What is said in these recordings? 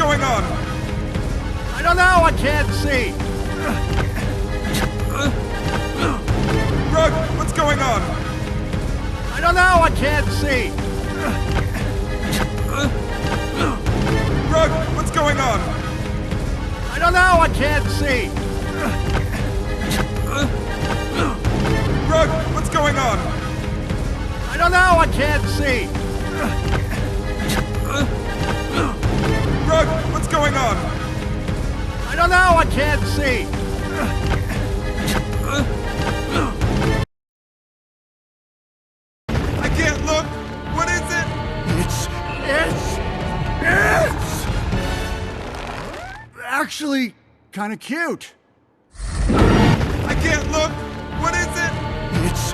going on? I don't know, I can't see. Grug, what's going on? I don't know, I can't see. Grug, what's going on? I don't know, I can't see. Grug, what's going on? I don't know, I can't see. Grug, what's going on? I don't know, I can't see. I can't look. What is it? It's actually kind of cute. I can't look. What is it? It's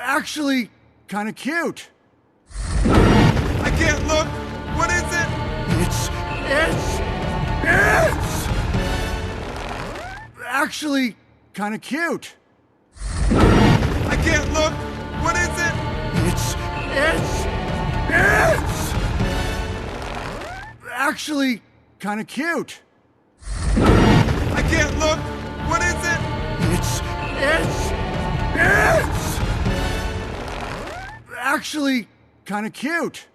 actually kind of cute. I can't look. What is it? It's actually kind of cute. I can't look. What is it? It's actually kind of cute. I can't look. What is it? It's actually kind of cute.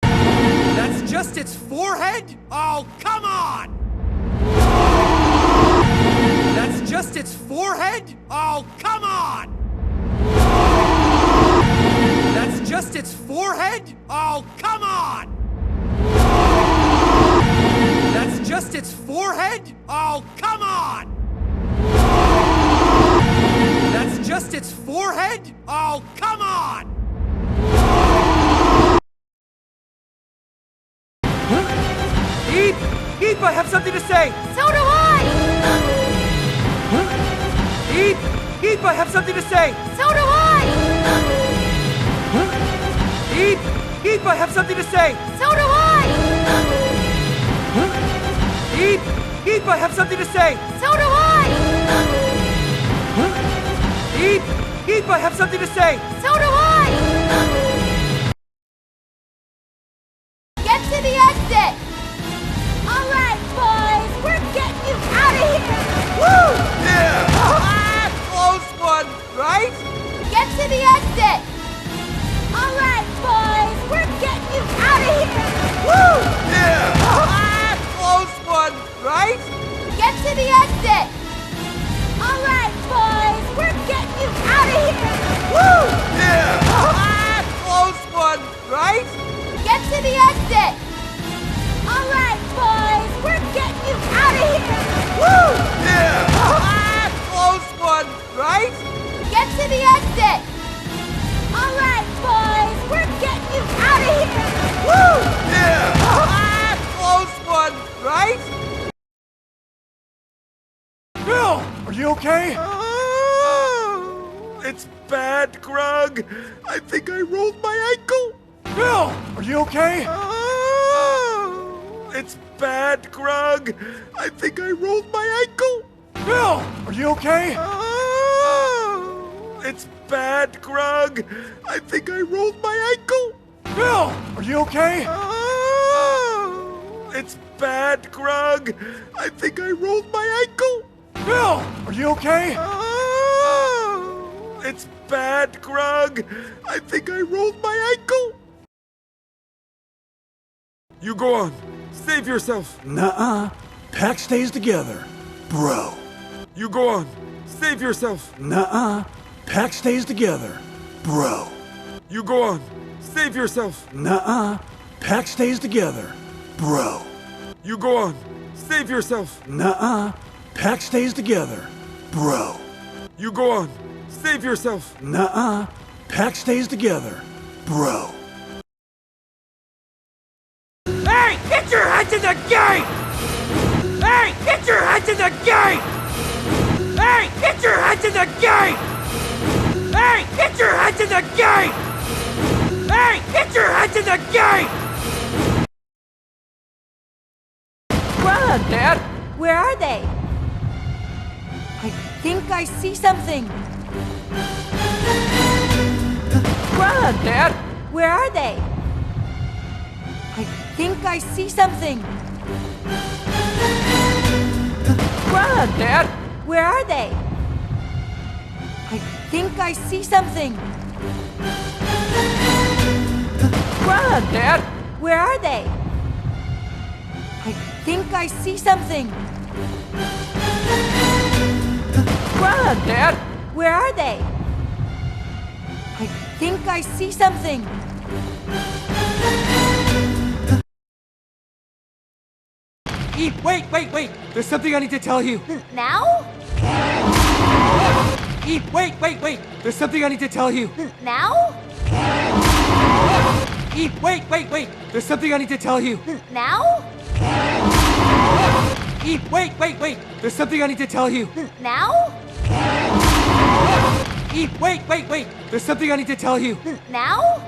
That's just its forehead? Oh, come on! That's just its forehead? Oh, come on! That's just its forehead? Oh, come on! That's just its forehead? Oh, come on! That's just its forehead? Oh, come on! Eep! Eep, I have something to say! So do I! Eep! Eep, I have something to say! So do I! Eep! Eep, I have something to say! So do I! Eep! Eep, I have something to say! So do I! Eep! Eep, I have something to say! So do I! Get to the exit! All right, boys, we're getting you out of here! Woo! Yeah! Ah, close one, right? Get to the exit! All right, boys, we're getting you out of here! Woo! Yeah! Ah, close one, right? Get to the exit! All right, boys, we're getting you out of here! Woo! Yeah! Ah, close one, right? Get to the exit! All right, boys, we're getting you out of here! Woo! Yeah! Ah, close one, right? Get to the exit! All right, boys, we're getting you out of here! Woo! Yeah! Ah, close one, right? Bill, are you okay? It's bad, Grug. I think I rolled my ankle. Bill, are you okay? It's bad, Grug. I think I rolled my ankle. Bill, are you okay? It's bad, Grug. I think I rolled my ankle. Bill, are you okay? It's bad, Grug. I think I rolled my ankle. Bill, are you okay? It's bad, Grug. I think I rolled my ankle. You go on. Save yourself. Nuh-uh. Pack stays together, bro. You go on. Save yourself. Nuh-uh. Pack stays together, bro. You go on. Save yourself. Nuh-uh. Pack stays together, bro. You go on. Save yourself. Nuh-uh. Pack stays together, bro. You go on. Save yourself. Nuh-uh. Pack stays together, bro. Hey, get your head to the gate! Hey, get your head to the gate! Hey, get your head to the gate! Hey, get your head to the gate! Hey, get your head to the gate! Run, Dad! Where are they? I think I see something. Run, Dad! Where are they? I think I see something. Run, Dad! Where are they? I think I see something. Run, Dad! Where are they? I think I see something. Run, Dad! Where are they? I think I see something. Eve, wait! There's something I need to tell you. Now? Eve, wait! There's something I need to tell you. Now? Eve, wait! There's something I need to tell you. Now? Eve, wait! There's something I need to tell you. Now? Eve, wait! There's something I need to tell you. Now?